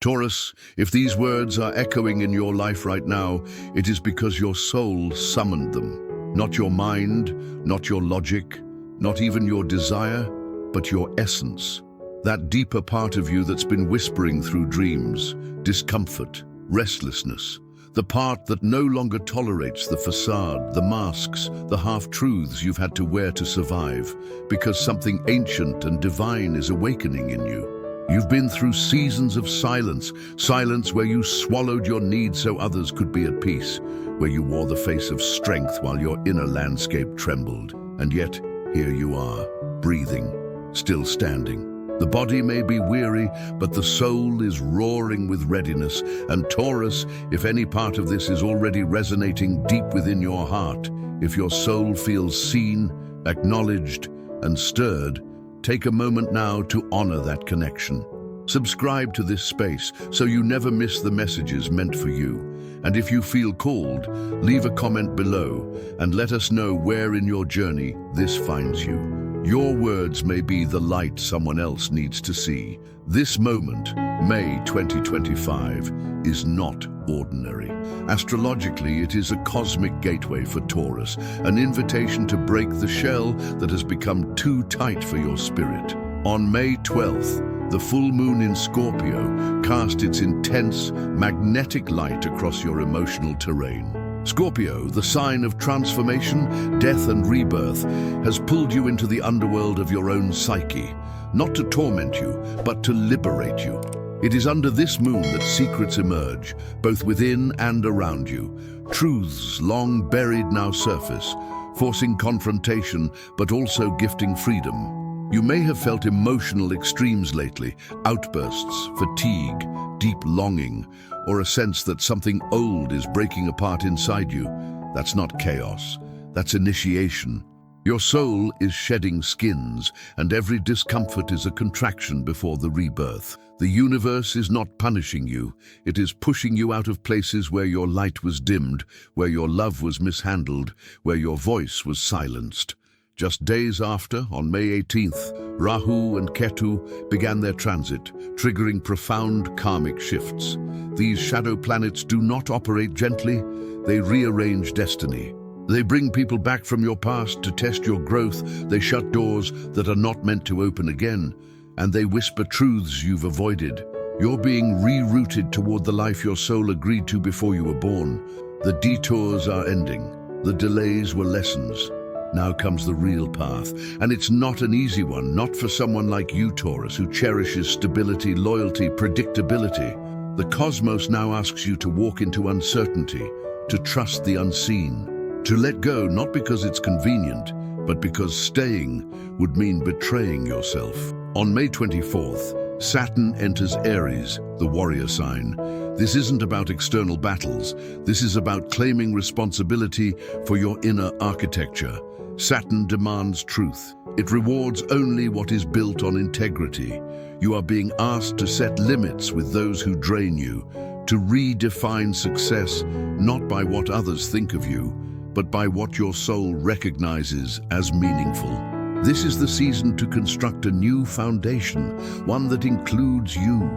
Taurus, if these words are echoing in your life right now, it is because your soul summoned them. Not your mind, not your logic, not even your desire, but your essence. That deeper part of you that's been whispering through dreams, discomfort, restlessness. The part that no longer tolerates the facade, the masks, the half-truths you've had to wear to survive, because something ancient and divine is awakening in you. You've been through seasons of silence, silence where you swallowed your needs so others could be at peace, where you wore the face of strength while your inner landscape trembled. And yet, here you are, breathing, still standing. The body may be weary, but the soul is roaring with readiness. And Taurus, if any part of this is already resonating deep within your heart, if your soul feels seen, acknowledged, and stirred, take a moment now to honor that connection. Subscribe to this space so you never miss the messages meant for you. And if you feel called, leave a comment below and let us know where in your journey this finds you. Your words may be the light someone else needs to see. This moment, May 2025, is not ordinary. Astrologically, it is a cosmic gateway for Taurus, an invitation to break the shell that has become too tight for your spirit. On May 12th, the full moon in Scorpio cast its intense, magnetic light across your emotional terrain. Scorpio, the sign of transformation, death and rebirth, has pulled you into the underworld of your own psyche, not to torment you, but to liberate you. It is under this moon that secrets emerge, both within and around you. Truths long buried now surface, forcing confrontation, but also gifting freedom. You may have felt emotional extremes lately, outbursts, fatigue, deep longing, or a sense that something old is breaking apart inside you. That's not chaos, that's initiation. Your soul is shedding skins, and every discomfort is a contraction before the rebirth. The universe is not punishing you, it is pushing you out of places where your light was dimmed, where your love was mishandled, where your voice was silenced. Just days after, on May 18th, Rahu and Ketu began their transit, triggering profound karmic shifts. These shadow planets do not operate gently, they rearrange destiny. They bring people back from your past to test your growth, they shut doors that are not meant to open again, and they whisper truths you've avoided. You're being rerouted toward the life your soul agreed to before you were born. The detours are ending, the delays were lessons. Now comes the real path, and it's not an easy one, not for someone like you, Taurus, who cherishes stability, loyalty, predictability. The cosmos now asks you to walk into uncertainty, to trust the unseen, to let go not because it's convenient, but because staying would mean betraying yourself. On May 24th, Saturn enters Aries, the warrior sign. This isn't about external battles. This is about claiming responsibility for your inner architecture. Saturn demands truth. It rewards only what is built on integrity. You are being asked to set limits with those who drain you, to redefine success not by what others think of you, but by what your soul recognizes as meaningful. This is the season to construct a new foundation, one that includes you.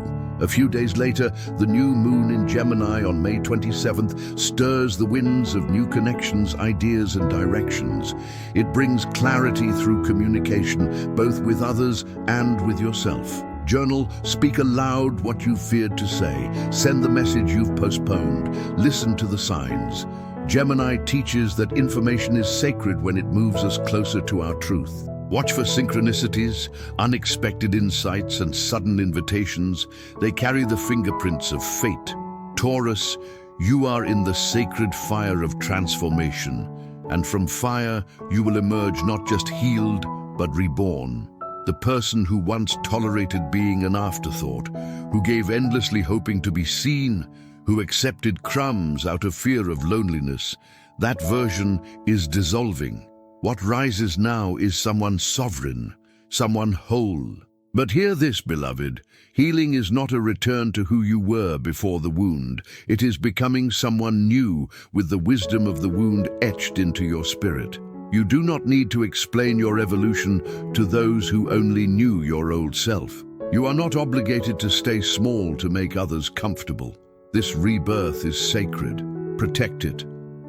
A few days later, the new moon in Gemini on May 27th stirs the winds of new connections, ideas, and directions. It brings clarity through communication, both with others and with yourself. Journal, speak aloud what you feared to say. Send the message you've postponed. Listen to the signs. Gemini teaches that information is sacred when it moves us closer to our truth. Watch for synchronicities, unexpected insights, and sudden invitations. They carry the fingerprints of fate. Taurus, you are in the sacred fire of transformation, and from fire you will emerge not just healed, but reborn. The person who once tolerated being an afterthought, who gave endlessly hoping to be seen, who accepted crumbs out of fear of loneliness, that version is dissolving. What rises now is someone sovereign, someone whole. But hear this, beloved, healing is not a return to who you were before the wound. It is becoming someone new with the wisdom of the wound etched into your spirit. You do not need to explain your evolution to those who only knew your old self. You are not obligated to stay small to make others comfortable. This rebirth is sacred. Protect it.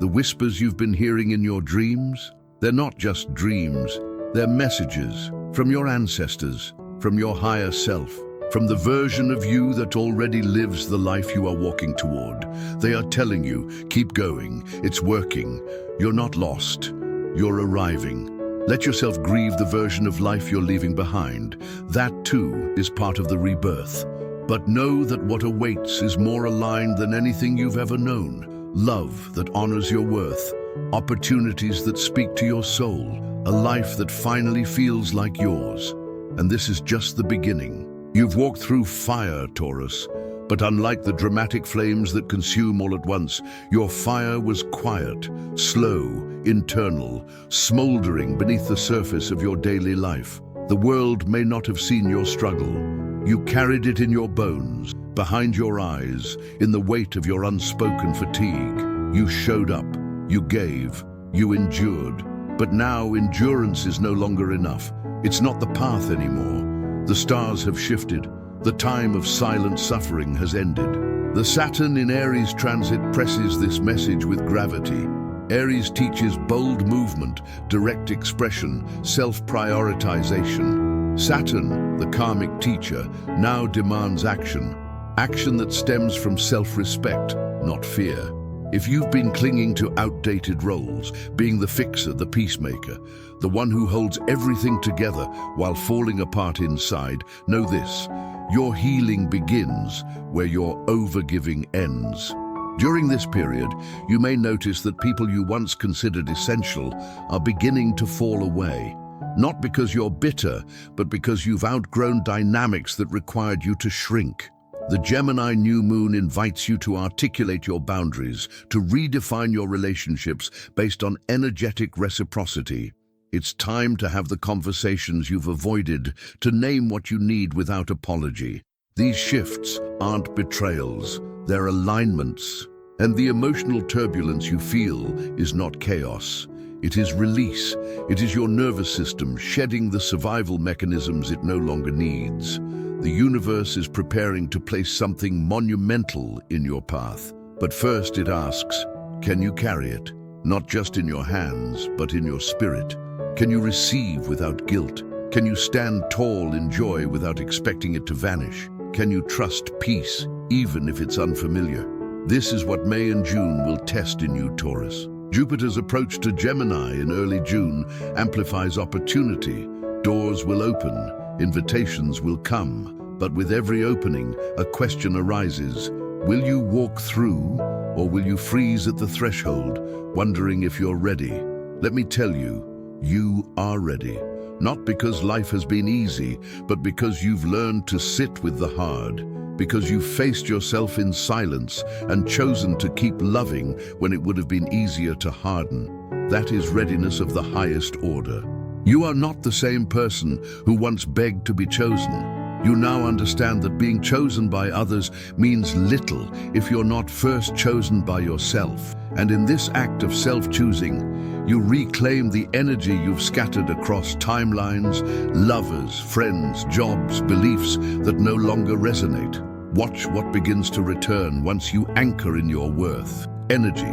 The whispers you've been hearing in your dreams, they're not just dreams. They're messages from your ancestors, from your higher self, from the version of you that already lives the life you are walking toward. They are telling you, keep going, it's working. You're not lost, you're arriving. Let yourself grieve the version of life you're leaving behind. That too is part of the rebirth. But know that what awaits is more aligned than anything you've ever known. Love that honors your worth, opportunities that speak to your soul, a life that finally feels like yours. And this is just the beginning. You've walked through fire, Taurus, but unlike the dramatic flames that consume all at once, your fire was quiet, slow, internal, smoldering beneath the surface of your daily life. The world may not have seen your struggle. You carried it in your bones, behind your eyes, in the weight of your unspoken fatigue. You showed up, you gave, you endured. But now endurance is no longer enough. It's not the path anymore. The stars have shifted. The time of silent suffering has ended. The Saturn in Aries transit presses this message with gravity. Aries teaches bold movement, direct expression, self-prioritization. Saturn, the karmic teacher, now demands action. Action that stems from self-respect, not fear. If you've been clinging to outdated roles, being the fixer, the peacemaker, the one who holds everything together while falling apart inside, know this: your healing begins where your overgiving ends. During this period, you may notice that people you once considered essential are beginning to fall away. Not because you're bitter, but because you've outgrown dynamics that required you to shrink. The Gemini new moon invites you to articulate your boundaries, to redefine your relationships based on energetic reciprocity. It's time to have the conversations you've avoided, to name what you need without apology. These shifts aren't betrayals, they're alignments. And the emotional turbulence you feel is not chaos. It is release. It is your nervous system shedding the survival mechanisms it no longer needs. The universe is preparing to place something monumental in your path. But first it asks, can you carry it? Not just in your hands, but in your spirit. Can you receive without guilt? Can you stand tall in joy without expecting it to vanish? Can you trust peace, even if it's unfamiliar? This is what May and June will test in you, Taurus. Jupiter's approach to Gemini in early June amplifies opportunity. Doors will open, invitations will come, but with every opening, a question arises. Will you walk through, or will you freeze at the threshold, wondering if you're ready? Let me tell you, you are ready. Not because life has been easy, but because you've learned to sit with the hard. Because you've faced yourself in silence and chosen to keep loving when it would have been easier to harden. That is readiness of the highest order. You are not the same person who once begged to be chosen. You now understand that being chosen by others means little if you're not first chosen by yourself. And in this act of self-choosing, you reclaim the energy you've scattered across timelines, lovers, friends, jobs, beliefs that no longer resonate. Watch what begins to return once you anchor in your worth. Energy,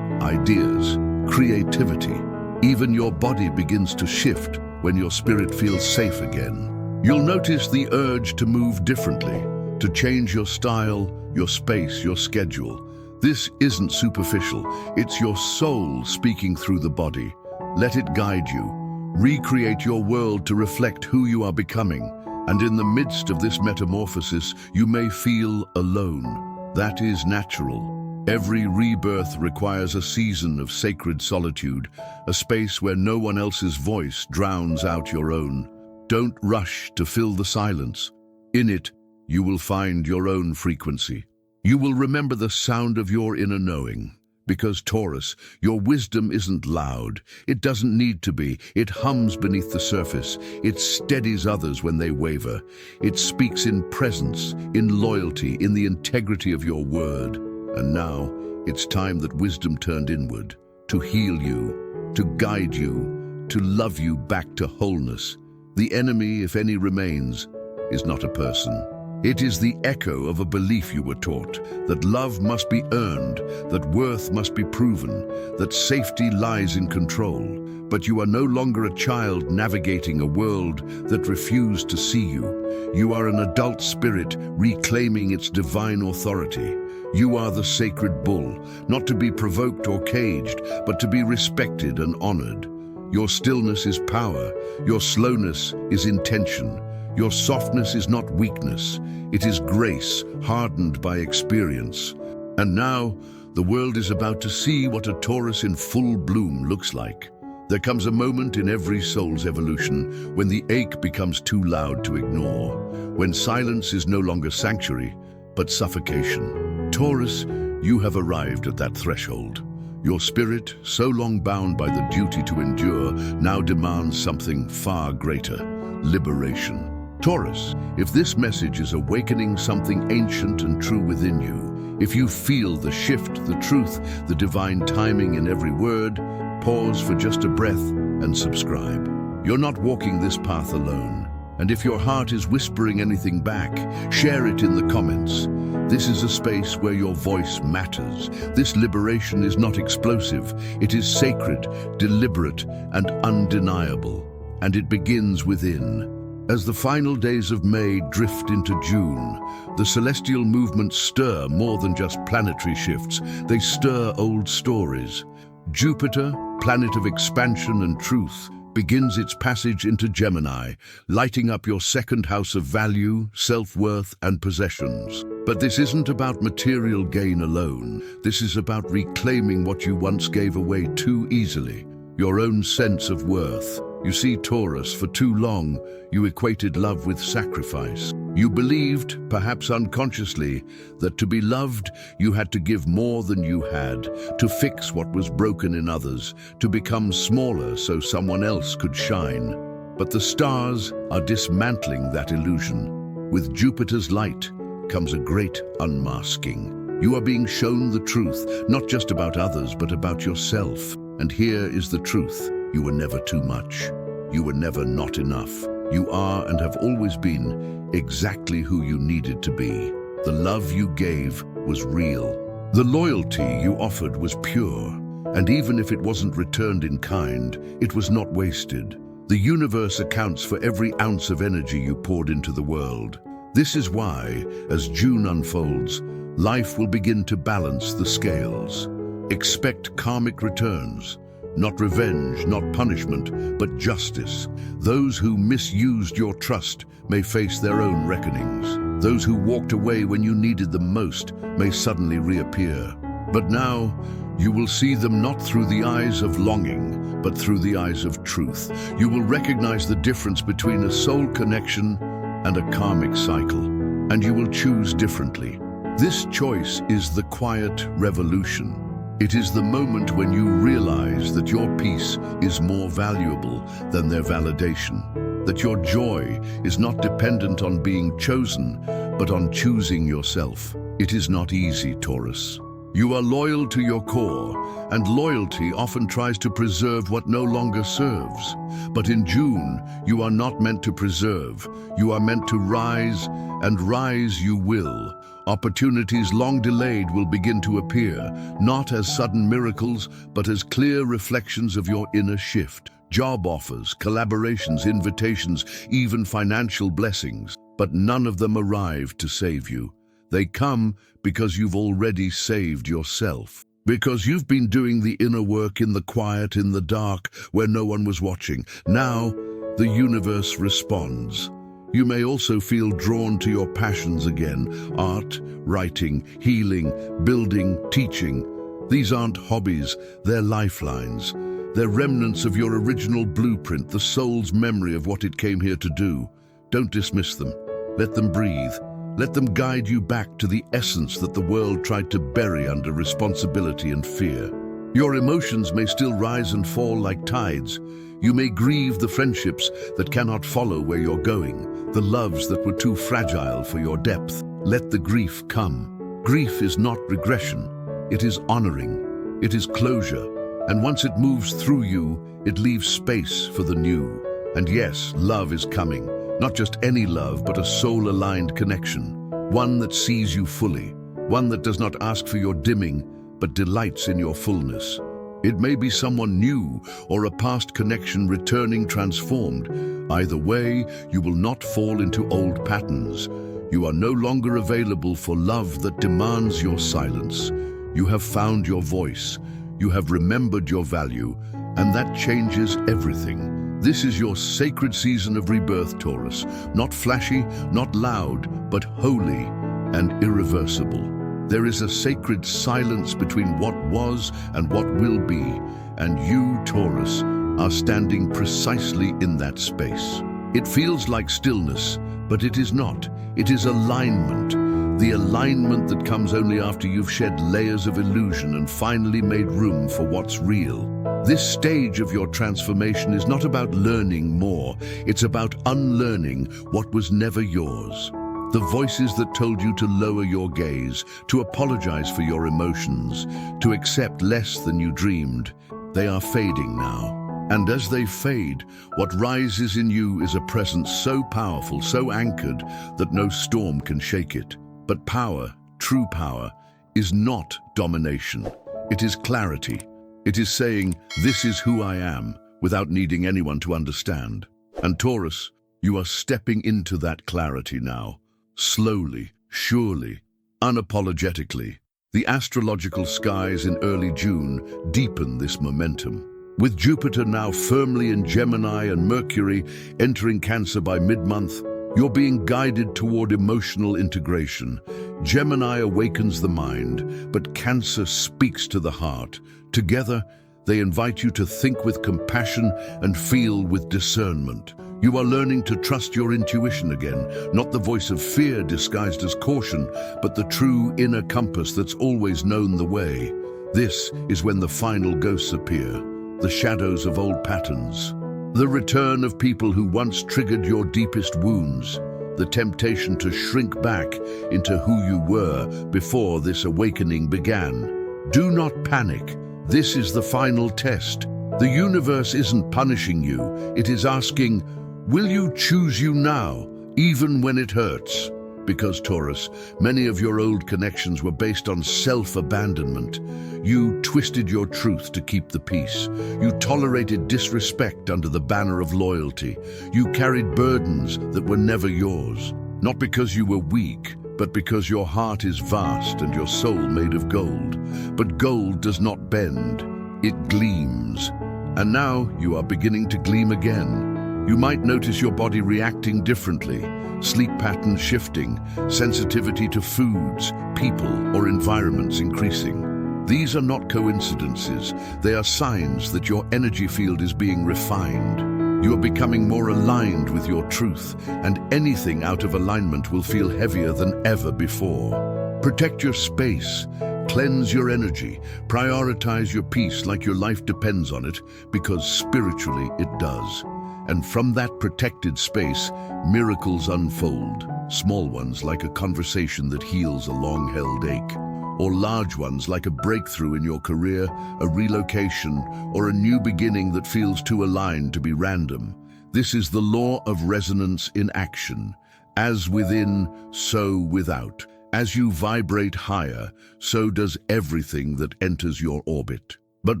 ideas, creativity. Even your body begins to shift when your spirit feels safe again. You'll notice the urge to move differently, to change your style, your space, your schedule. This isn't superficial. It's your soul speaking through the body. Let it guide you. Recreate your world to reflect who you are becoming. And in the midst of this metamorphosis, you may feel alone. That is natural. Every rebirth requires a season of sacred solitude, a space where no one else's voice drowns out your own. Don't rush to fill the silence. In it, you will find your own frequency. You will remember the sound of your inner knowing. Because, Taurus, your wisdom isn't loud. It doesn't need to be. It hums beneath the surface. It steadies others when they waver. It speaks in presence, in loyalty, in the integrity of your word. And now, it's time that wisdom turned inward, to heal you, to guide you, to love you back to wholeness. The enemy, if any remains, is not a person. It is the echo of a belief you were taught, that love must be earned, that worth must be proven, that safety lies in control. But you are no longer a child navigating a world that refused to see you. You are an adult spirit reclaiming its divine authority. You are the sacred bull, not to be provoked or caged, but to be respected and honored. Your stillness is power. Your slowness is intention. Your softness is not weakness. It is grace, hardened by experience. And now, the world is about to see what a Taurus in full bloom looks like. There comes a moment in every soul's evolution when the ache becomes too loud to ignore, when silence is no longer sanctuary, but suffocation. Taurus, you have arrived at that threshold. Your spirit, so long bound by the duty to endure, now demands something far greater: liberation. Taurus, if this message is awakening something ancient and true within you, if you feel the shift, the truth, the divine timing in every word, pause for just a breath and subscribe. You're not walking this path alone. And if your heart is whispering anything back, share it in the comments. This is a space where your voice matters. This liberation is not explosive. It is sacred, deliberate, and undeniable. And it begins within. As the final days of May drift into June, the celestial movements stir more than just planetary shifts. They stir old stories. Jupiter, planet of expansion and truth, begins its passage into Gemini, lighting up your second house of value, self-worth, and possessions. But this isn't about material gain alone. This is about reclaiming what you once gave away too easily, your own sense of worth. You see, Taurus, for too long, you equated love with sacrifice. You believed, perhaps unconsciously, that to be loved, you had to give more than you had, to fix what was broken in others, to become smaller so someone else could shine. But the stars are dismantling that illusion. With Jupiter's light comes a great unmasking. You are being shown the truth, not just about others, but about yourself. And here is the truth. You were never too much. You were never not enough. You are and have always been exactly who you needed to be. The love you gave was real. The loyalty you offered was pure. And even if it wasn't returned in kind, it was not wasted. The universe accounts for every ounce of energy you poured into the world. This is why, as June unfolds, life will begin to balance the scales. Expect karmic returns. Not revenge, not punishment, but justice. Those who misused your trust may face their own reckonings. Those who walked away when you needed them most may suddenly reappear. But now, you will see them not through the eyes of longing, but through the eyes of truth. You will recognize the difference between a soul connection and a karmic cycle, and you will choose differently. This choice is the quiet revolution. It is the moment when you realize that your peace is more valuable than their validation, that your joy is not dependent on being chosen, but on choosing yourself. It is not easy, Taurus. You are loyal to your core, and loyalty often tries to preserve what no longer serves. But in June, you are not meant to preserve. You are meant to rise, and rise you will. Opportunities long delayed will begin to appear, not as sudden miracles, but as clear reflections of your inner shift. Job offers, collaborations, invitations, even financial blessings. But none of them arrive to save you. They come because you've already saved yourself. Because you've been doing the inner work in the quiet, in the dark, where no one was watching. Now, the universe responds. You may also feel drawn to your passions again: art, writing, healing, building, teaching. These aren't hobbies, they're lifelines. They're remnants of your original blueprint, the soul's memory of what it came here to do. Don't dismiss them. Let them breathe. Let them guide you back to the essence that the world tried to bury under responsibility and fear. Your emotions may still rise and fall like tides. You may grieve the friendships that cannot follow where you're going, the loves that were too fragile for your depth. Let the grief come. Grief is not regression. It is honoring. It is closure. And once it moves through you, it leaves space for the new. And yes, love is coming. Not just any love, but a soul-aligned connection. One that sees you fully. One that does not ask for your dimming, but delights in your fullness. It may be someone new or a past connection returning transformed. Either way, you will not fall into old patterns. You are no longer available for love that demands your silence. You have found your voice. You have remembered your value, and that changes everything. This is your sacred season of rebirth, Taurus. Not flashy, not loud, but holy and irreversible. There is a sacred silence between what was and what will be, and you, Taurus, are standing precisely in that space. It feels like stillness, but it is not. It is alignment. The alignment that comes only after you've shed layers of illusion and finally made room for what's real. This stage of your transformation is not about learning more. It's about unlearning what was never yours. The voices that told you to lower your gaze, to apologize for your emotions, to accept less than you dreamed, they are fading now. And as they fade, what rises in you is a presence so powerful, so anchored, that no storm can shake it. But power, true power, is not domination. It is clarity. It is saying, "This is who I am," without needing anyone to understand. And Taurus, you are stepping into that clarity now. Slowly, surely, unapologetically. The astrological skies in early June deepen this momentum. With Jupiter now firmly in Gemini and Mercury entering Cancer by mid-month, you're being guided toward emotional integration. Gemini awakens the mind, but Cancer speaks to the heart. Together, they invite you to think with compassion and feel with discernment. You are learning to trust your intuition again, not the voice of fear disguised as caution, but the true inner compass that's always known the way. This is when the final ghosts appear, the shadows of old patterns, the return of people who once triggered your deepest wounds, the temptation to shrink back into who you were before this awakening began. Do not panic. This is the final test. The universe isn't punishing you. It is asking, will you choose you now, even when it hurts? Because, Taurus, many of your old connections were based on self-abandonment. You twisted your truth to keep the peace. You tolerated disrespect under the banner of loyalty. You carried burdens that were never yours. Not because you were weak, but because your heart is vast and your soul made of gold. But gold does not bend, it gleams. And now you are beginning to gleam again. You might notice your body reacting differently, sleep patterns shifting, sensitivity to foods, people, or environments increasing. These are not coincidences. They are signs that your energy field is being refined. You are becoming more aligned with your truth, and anything out of alignment will feel heavier than ever before. Protect your space, cleanse your energy, prioritize your peace like your life depends on it, because spiritually it does. And from that protected space, miracles unfold. Small ones like a conversation that heals a long-held ache, or large ones like a breakthrough in your career, a relocation, or a new beginning that feels too aligned to be random. This is the law of resonance in action. As within, so without. As you vibrate higher, so does everything that enters your orbit. But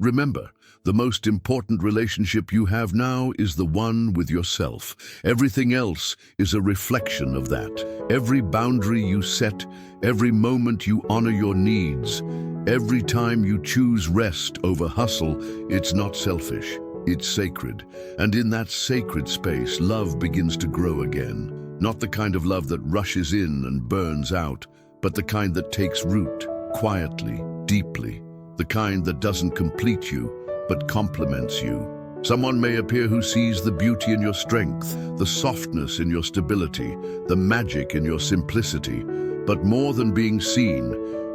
remember, the most important relationship you have now is the one with yourself. Everything else is a reflection of that. Every boundary you set, every moment you honor your needs, every time you choose rest over hustle, it's not selfish, it's sacred. And in that sacred space, love begins to grow again. Not the kind of love that rushes in and burns out, but the kind that takes root, quietly, deeply. The kind that doesn't complete you, but complements you. Someone may appear who sees the beauty in your strength, the softness in your stability, the magic in your simplicity. But more than being seen,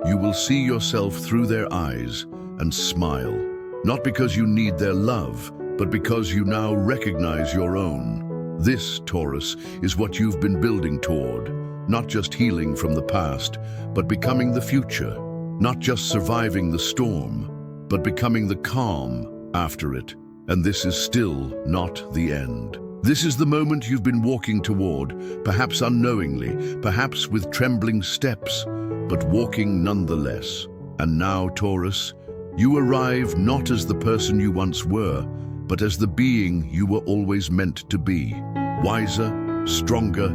you will see yourself through their eyes and smile. Not because you need their love, but because you now recognize your own. This, Taurus, is what you've been building toward. Not just healing from the past, but becoming the future. Not just surviving the storm, but becoming the calm after it. And this is still not the end. This is the moment you've been walking toward, perhaps unknowingly, perhaps with trembling steps, but walking nonetheless. And now, Taurus, you arrive not as the person you once were, but as the being you were always meant to be. Wiser, stronger,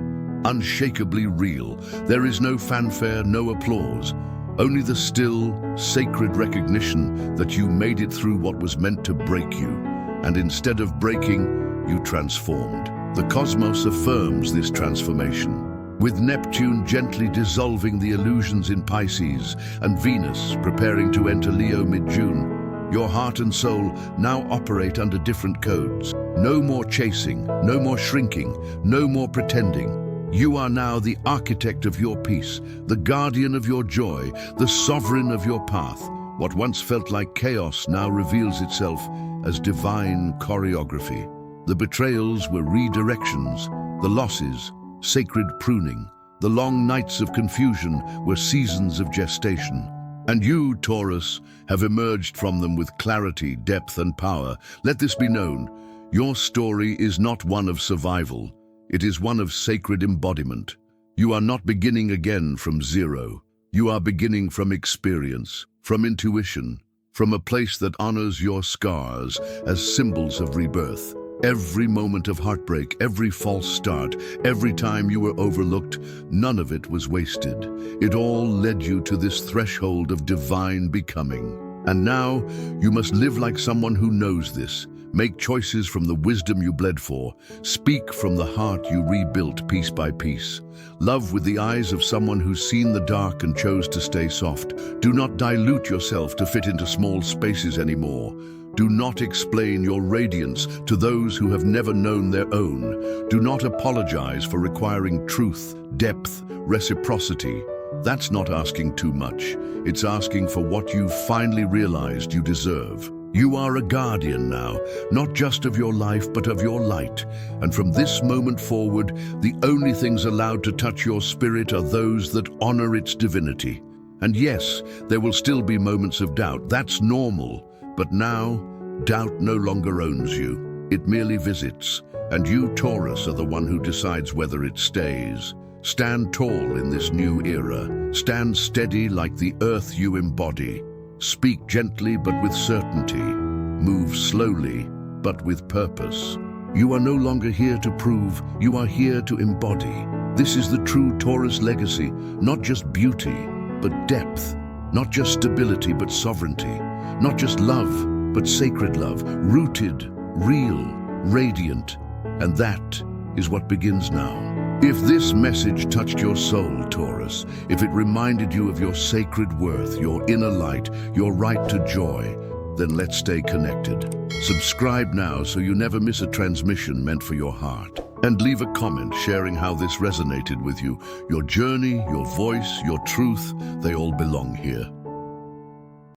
unshakably real. There is no fanfare, no applause, only the still, sacred recognition that you made it through what was meant to break you. And instead of breaking, you transformed. The cosmos affirms this transformation, with Neptune gently dissolving the illusions in Pisces and Venus preparing to enter Leo mid-June. Your heart and soul now operate under different codes. No more chasing, no more shrinking, no more pretending. You are now the architect of your peace, the guardian of your joy, the sovereign of your path. What once felt like chaos now reveals itself as divine choreography. The betrayals were redirections, the losses, sacred pruning. The long nights of confusion were seasons of gestation. And you, Taurus, have emerged from them with clarity, depth, and power. Let this be known. Your story is not one of survival. It is one of sacred embodiment. You are not beginning again from zero. You are beginning from experience, from intuition, from a place that honors your scars as symbols of rebirth. Every moment of heartbreak, every false start, every time you were overlooked, none of it was wasted. It all led you to this threshold of divine becoming. And now, you must live like someone who knows this. Make choices from the wisdom you bled for. Speak from the heart you rebuilt piece by piece. Love with the eyes of someone who's seen the dark and chose to stay soft. Do not dilute yourself to fit into small spaces anymore. Do not explain your radiance to those who have never known their own. Do not apologize for requiring truth, depth, reciprocity. That's not asking too much. It's asking for what you've finally realized you deserve. You are a guardian now, not just of your life, but of your light. And from this moment forward, the only things allowed to touch your spirit are those that honor its divinity. And yes, there will still be moments of doubt. That's normal. But now, doubt no longer owns you. It merely visits. And you, Taurus, are the one who decides whether it stays. Stand tall in this new era. Stand steady like the earth you embody. Speak gently but with certainty. Move slowly but with purpose. You are no longer here to prove, you are here to embody. This is the true Taurus legacy, not just beauty, but depth. Not just stability, but sovereignty. Not just love, but sacred love. Rooted, real, radiant. And that is what begins now. If this message touched your soul, Taurus, if it reminded you of your sacred worth, your inner light, your right to joy, then let's stay connected. Subscribe now so you never miss a transmission meant for your heart. And leave a comment sharing how this resonated with you. Your journey, your voice, your truth, they all belong here.